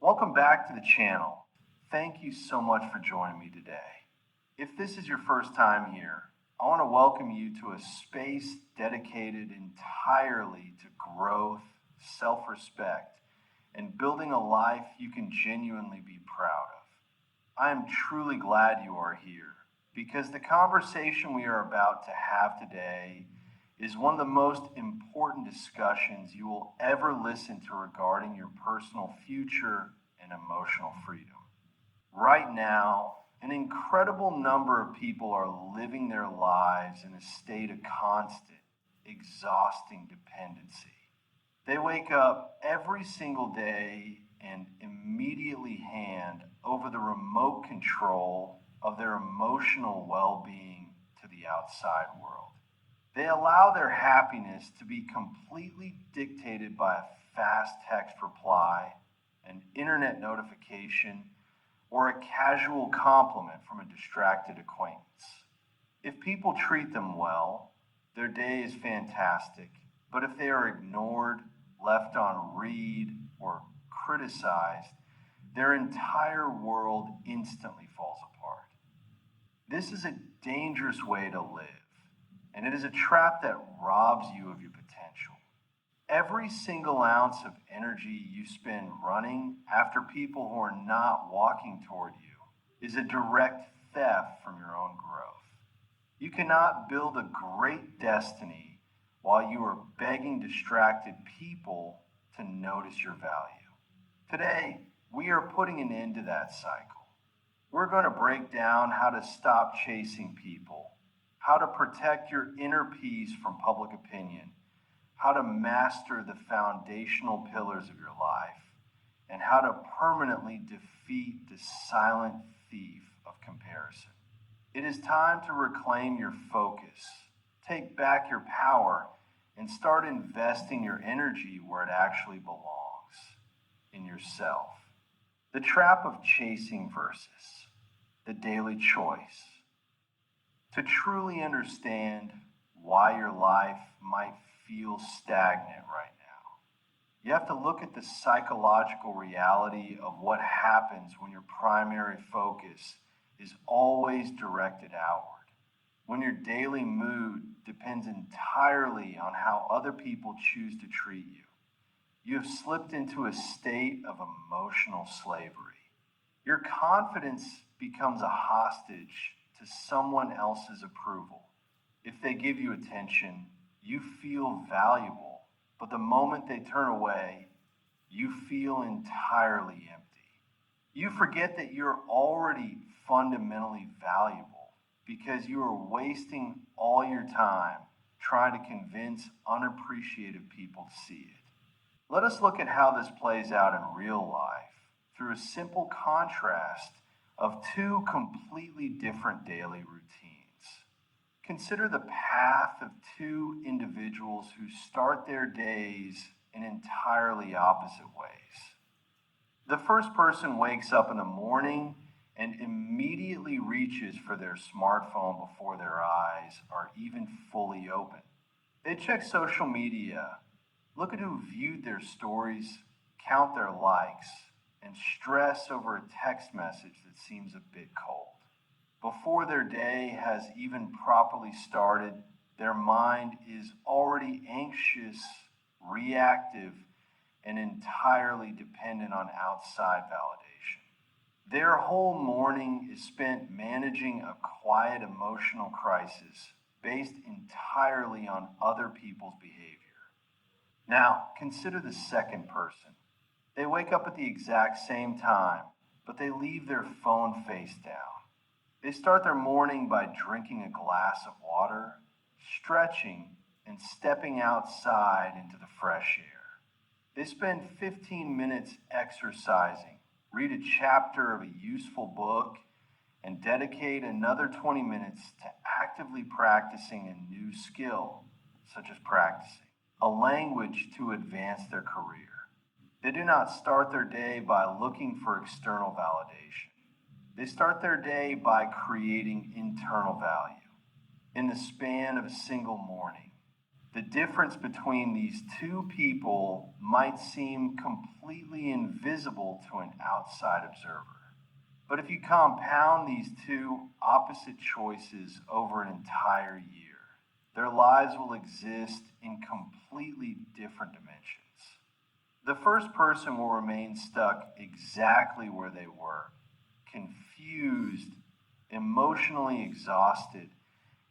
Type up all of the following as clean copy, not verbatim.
Welcome back to the channel. Thank you so much for joining me today. If this is your first time here, I want to welcome you to a space dedicated entirely to growth, self-respect, and building a life you can genuinely be proud of. I am truly glad you are here because the conversation we are about to have today is one of the most important discussions you will ever listen to regarding your personal future and emotional freedom. Right now, an incredible number of people are living their lives in a state of constant, exhausting dependency. They wake up every single day and immediately hand over the remote control of their emotional well-being to the outside world. They allow their happiness to be completely dictated by a fast text reply, an internet notification, or a casual compliment from a distracted acquaintance. If people treat them well, their day is fantastic, but if they are ignored, left on read, or criticized, their entire world instantly falls apart. This is a dangerous way to live, and it is a trap that robs you of your potential. Every single ounce of energy you spend running after people who are not walking toward you is a direct theft from your own growth. You cannot build a great destiny while you are begging distracted people to notice your value. Today, we are putting an end to that cycle. We're going to break down how to stop chasing people, how to protect your inner peace from public opinion, how to master the foundational pillars of your life, and how to permanently defeat the silent thief of comparison. It is time to reclaim your focus, take back your power, and start investing your energy where it actually belongs, in yourself. The trap of chasing versus the daily choice. To truly understand why your life might feel stagnant right now, you have to look at the psychological reality of what happens when your primary focus is always directed outward, when your daily mood depends entirely on how other people choose to treat you. You have slipped into a state of emotional slavery. Your confidence becomes a hostage to someone else's approval. If they give you attention, you feel valuable, but the moment they turn away, you feel entirely empty. You forget that you're already fundamentally valuable because you are wasting all your time trying to convince unappreciative people to see it. Let us look at how this plays out in real life through a simple contrast of two completely different daily routines. Consider the path of two individuals who start their days in entirely opposite ways. The first person wakes up in the morning and immediately reaches for their smartphone before their eyes are even fully open. They check social media, look at who viewed their stories, count their likes, and stress over a text message that seems a bit cold. Before their day has even properly started, their mind is already anxious, reactive, and entirely dependent on outside validation. Their whole morning is spent managing a quiet emotional crisis based entirely on other people's behavior. Now, consider the second person. They wake up at the exact same time, but they leave their phone face down. They start their morning by drinking a glass of water, stretching, and stepping outside into the fresh air. They spend 15 minutes exercising, read a chapter of a useful book, and dedicate another 20 minutes to actively practicing a new skill, such as practicing a language to advance their career. They do not start their day by looking for external validation. They start their day by creating internal value. In the span of a single morning, The difference between these two people might seem completely invisible to an outside observer. But if you compound these two opposite choices over an entire year, their lives will exist in completely different dimensions. The first person will remain stuck exactly where they were, confused, emotionally exhausted,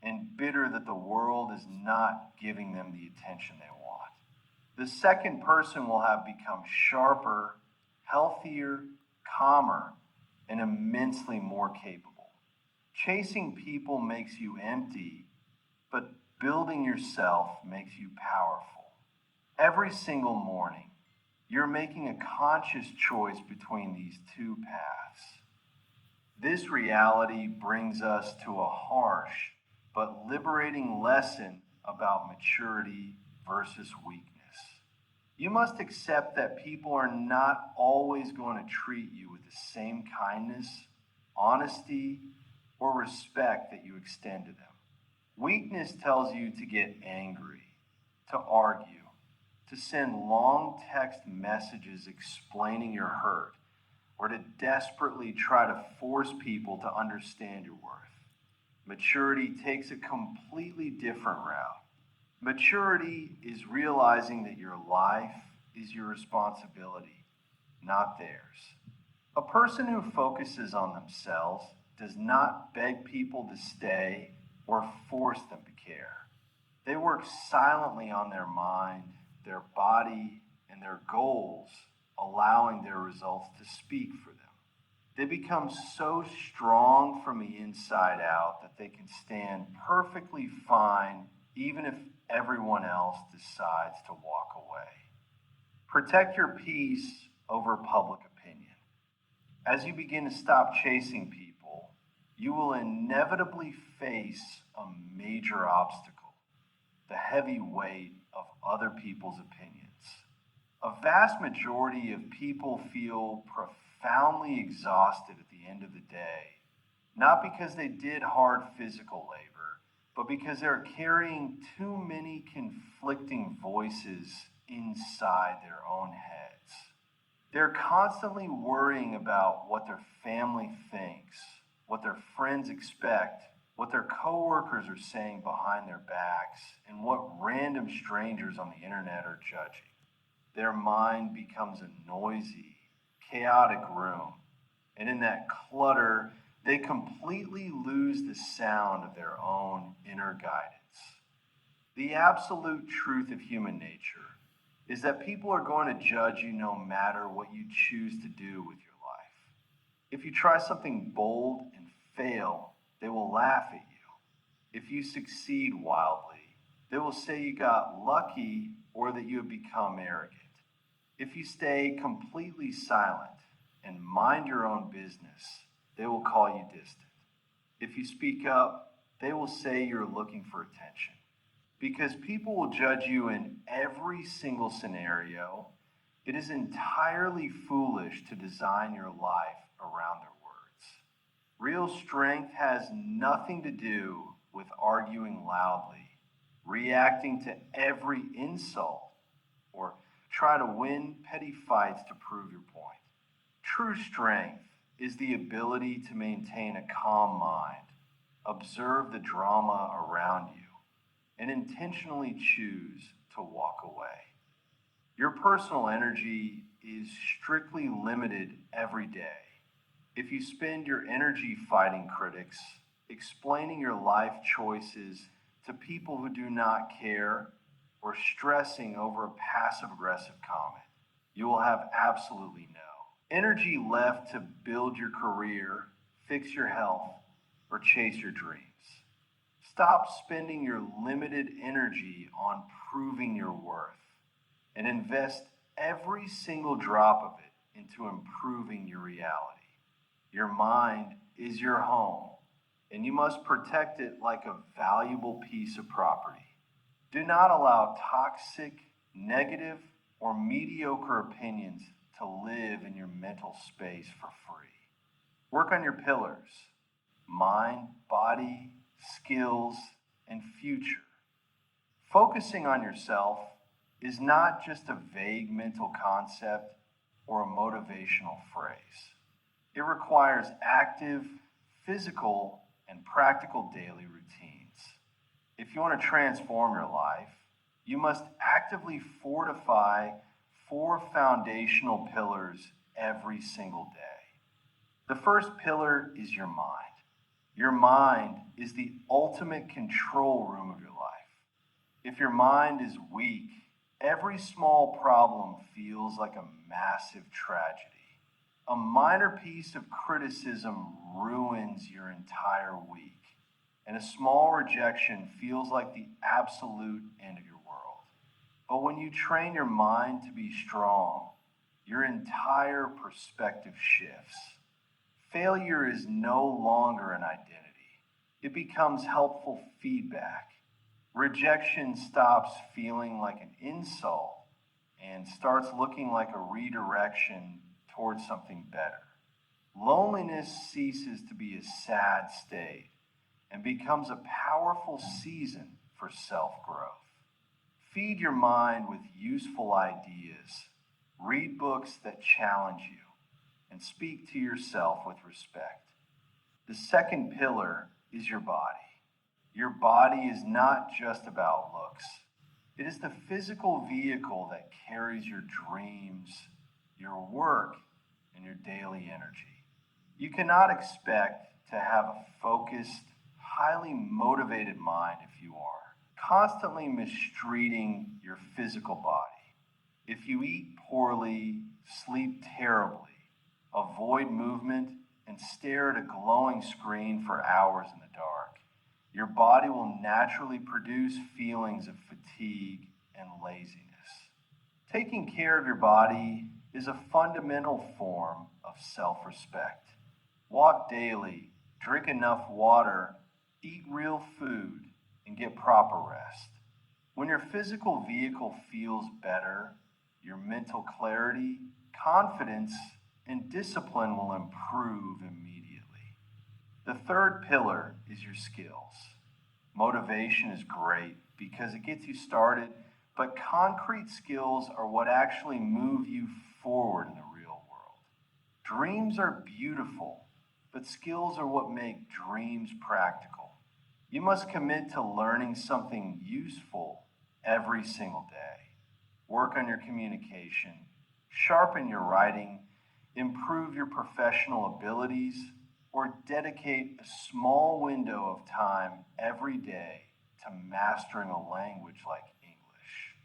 and bitter that the world is not giving them the attention they want. The second person will have become sharper, healthier, calmer, and immensely more capable. Chasing people makes you empty, but building yourself makes you powerful. Every single morning, you're making a conscious choice between these two paths. This reality brings us to a harsh but liberating lesson about maturity versus weakness. You must accept that people are not always going to treat you with the same kindness, honesty, or respect that you extend to them. Weakness tells you to get angry, to argue, to send long text messages explaining your hurt, or to desperately try to force people to understand your worth. Maturity takes a completely different route. Maturity is realizing that your life is your responsibility, not theirs. A person who focuses on themselves does not beg people to stay or force them to care. They work silently on their mind, their body, and their goals, allowing their results to speak for them. They become so strong from the inside out that they can stand perfectly fine even if everyone else decides to walk away. Protect your peace over public opinion. As you begin to stop chasing people, you will inevitably face a major obstacle: the heavy weight of other people's opinions. A vast majority of people feel profoundly exhausted at the end of the day, not because they did hard physical labor, but because they're carrying too many conflicting voices inside their own heads. They're constantly worrying about what their family thinks, what their friends expect, what their coworkers are saying behind their backs, and what random strangers on the internet are judging. Their mind becomes a noisy, chaotic room, and in that clutter, they completely lose the sound of their own inner guidance. The absolute truth of human nature is that people are going to judge you no matter what you choose to do with your life. If you try something bold and fail, they will laugh at you. If you succeed wildly, they will say you got lucky or that you have become arrogant. If you stay completely silent and mind your own business, they will call you distant. If you speak up, they will say you're looking for attention. Because people will judge you in every single scenario, it is entirely foolish to design your life around their words. Real strength has nothing to do with arguing loudly, reacting to every insult, or try to win petty fights to prove your point. True strength is the ability to maintain a calm mind, observe the drama around you, and intentionally choose to walk away. Your personal energy is strictly limited every day. If you spend your energy fighting critics, explaining your life choices to people who do not care, or stressing over a passive-aggressive comment, you will have absolutely no energy left to build your career, fix your health, or chase your dreams. Stop spending your limited energy on proving your worth and invest every single drop of it into improving your reality. Your mind is your home, and you must protect it like a valuable piece of property. Do not allow toxic, negative, or mediocre opinions to live in your mental space for free. Work on your pillars: mind, body, skills, and future. Focusing on yourself is not just a vague mental concept or a motivational phrase. It requires active, physical, and practical daily routines. If you want to transform your life, you must actively fortify 4 foundational pillars every single day. The first pillar is your mind. Your mind is the ultimate control room of your life. If your mind is weak, every small problem feels like a massive tragedy. A minor piece of criticism ruins your entire week, and a small rejection feels like the absolute end of your world. But when you train your mind to be strong, your entire perspective shifts. Failure is no longer an identity. It becomes helpful feedback. Rejection stops feeling like an insult and starts looking like a redirection towards something better. Loneliness ceases to be a sad state and becomes a powerful season for self-growth. Feed your mind with useful ideas. Read books that challenge you and speak to yourself with respect. The second pillar is your body. Your body is not just about looks. It is the physical vehicle that carries your dreams, your work, and your daily energy. You cannot expect to have a focused, highly motivated mind if you are constantly mistreating your physical body. If you eat poorly, sleep terribly, avoid movement, and stare at a glowing screen for hours in the dark, your body will naturally produce feelings of fatigue and laziness. Taking care of your body is a fundamental form of self-respect. Walk daily, drink enough water, eat real food, and get proper rest. When your physical vehicle feels better, your mental clarity, confidence, and discipline will improve immediately. The third pillar is your skills. Motivation is great because it gets you started, but concrete skills are what actually move you forward in the real world. Dreams are beautiful, but skills are what make dreams practical. You must commit to learning something useful every single day. Work on your communication, sharpen your writing, improve your professional abilities, or dedicate a small window of time every day to mastering a language like English.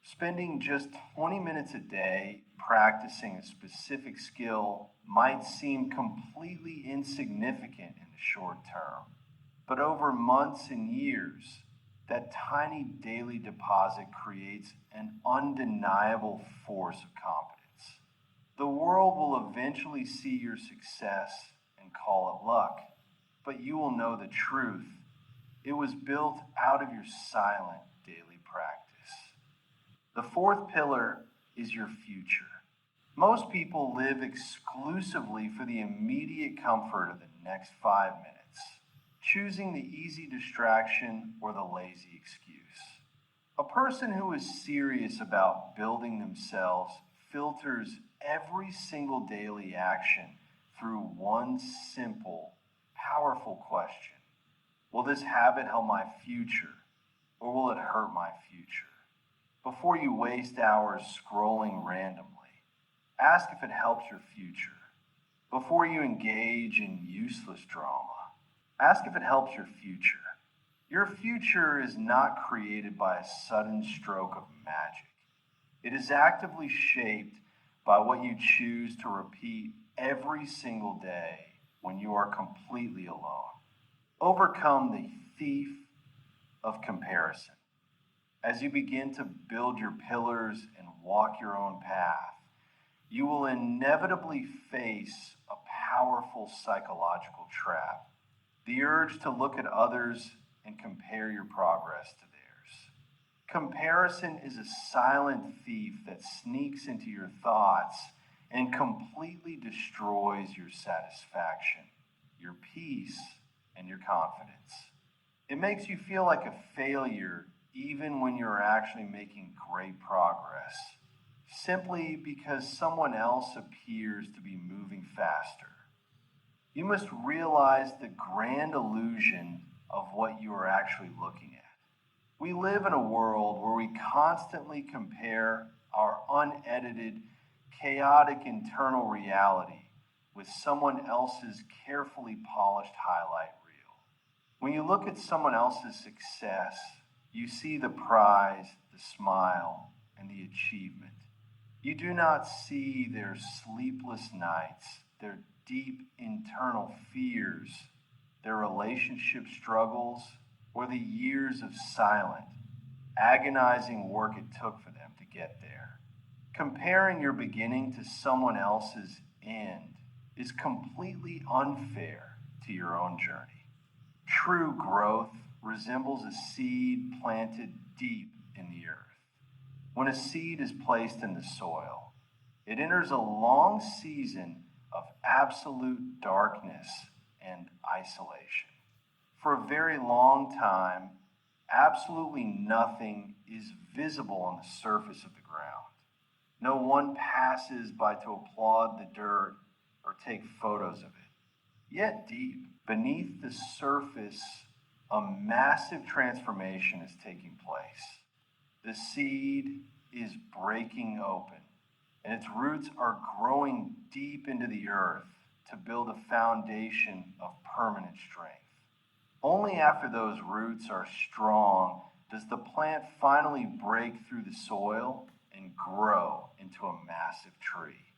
Spending just 20 minutes a day practicing a specific skill might seem completely insignificant in the short term, but over months and years, that tiny daily deposit creates an undeniable force of competence. The world will eventually see your success and call it luck, but you will know the truth. It was built out of your silent daily practice. The fourth pillar is your future. Most people live exclusively for the immediate comfort of the next 5 minutes, choosing the easy distraction or the lazy excuse. A person who is serious about building themselves filters every single daily action through one simple, powerful question. Will this habit help my future, or will it hurt my future? Before you waste hours scrolling randomly, ask if it helps your future. Before you engage in useless drama, ask if it helps your future. Your future is not created by a sudden stroke of magic. It is actively shaped by what you choose to repeat every single day when you are completely alone. Overcome the thief of comparison. As you begin to build your pillars and walk your own path, you will inevitably face a powerful psychological trap. The urge to look at others and compare your progress to theirs. Comparison is a silent thief that sneaks into your thoughts and completely destroys your satisfaction, your peace, and your confidence. It makes you feel like a failure even when you're actually making great progress, simply because someone else appears to be moving faster. You must realize the grand illusion of what you are actually looking at. We live in a world where we constantly compare our unedited, chaotic internal reality with someone else's carefully polished highlight reel. When you look at someone else's success, you see the prize, the smile, and the achievement. You do not see their sleepless nights, their deep internal fears, their relationship struggles, or the years of silent, agonizing work it took for them to get there. Comparing your beginning to someone else's end is completely unfair to your own journey. True growth resembles a seed planted deep in the earth. When a seed is placed in the soil, it enters a long season of absolute darkness and isolation. For a very long time, absolutely nothing is visible on the surface of the ground. No one passes by to applaud the dirt or take photos of it. Yet deep beneath the surface, a massive transformation is taking place. The seed is breaking open, and its roots are growing deep into the earth to build a foundation of permanent strength. Only after those roots are strong does the plant finally break through the soil and grow into a massive tree.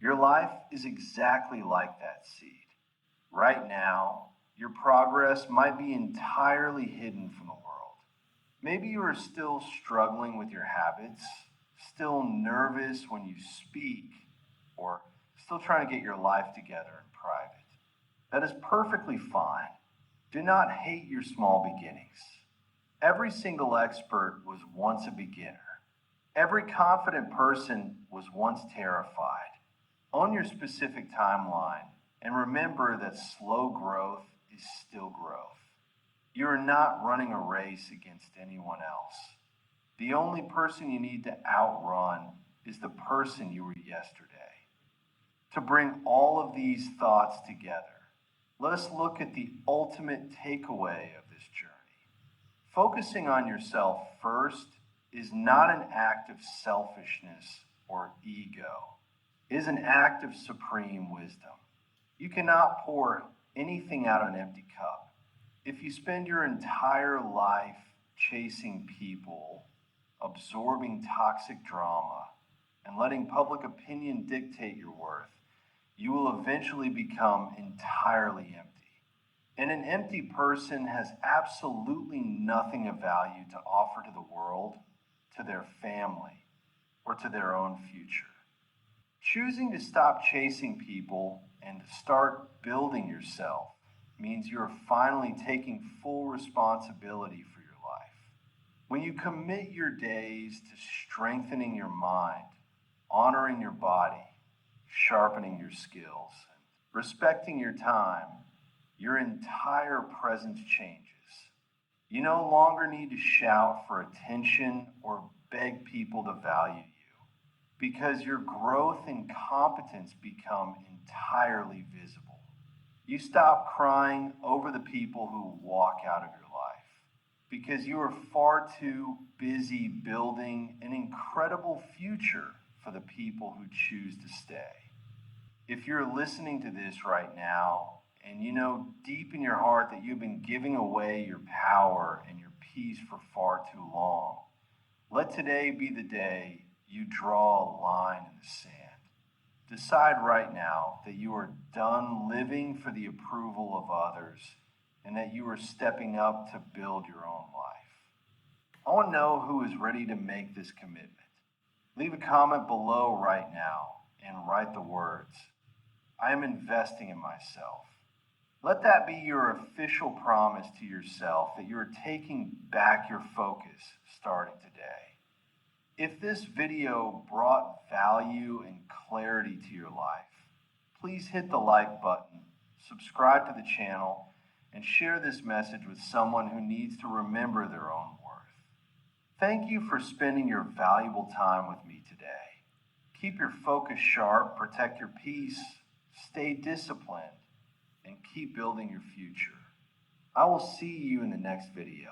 Your life is exactly like that seed. Right now, your progress might be entirely hidden from the world. Maybe you are still struggling with your habits, still nervous when you speak, or still trying to get your life together in private. That is perfectly fine. Do not hate your small beginnings. Every single expert was once a beginner. Every confident person was once terrified. Own your specific timeline and remember that slow growth is still growth. You are not running a race against anyone else. The only person you need to outrun is the person you were yesterday. To bring all of these thoughts together, let us look at the ultimate takeaway of this journey. Focusing on yourself first is not an act of selfishness or ego. It is an act of supreme wisdom. You cannot pour anything out of an empty cup. If you spend your entire life chasing people, absorbing toxic drama, and letting public opinion dictate your worth, you will eventually become entirely empty. And an empty person has absolutely nothing of value to offer to the world, to their family, or to their own future. Choosing to stop chasing people and to start building yourself means you're finally taking full responsibility for your life. When you commit your days to strengthening your mind, honoring your body, sharpening your skills, and respecting your time, your entire presence changes. You no longer need to shout for attention or beg people to value you, because your growth and competence become entirely visible. You stop crying over the people who walk out of your life, because you are far too busy building an incredible future for the people who choose to stay. If you're listening to this right now, and you know deep in your heart that you've been giving away your power and your peace for far too long, let today be the day you draw a line in the sand. Decide right now that you are done living for the approval of others and that you are stepping up to build your own life. I want to know who is ready to make this commitment. Leave a comment below right now and write the words, "I am investing in myself." Let that be your official promise to yourself that you are taking back your focus starting today. If this video brought value and clarity to your life, please hit the like button, subscribe to the channel, and share this message with someone who needs to remember their own worth. Thank you for spending your valuable time with me today. Keep your focus sharp, protect your peace, stay disciplined, and keep building your future. I will see you in the next video.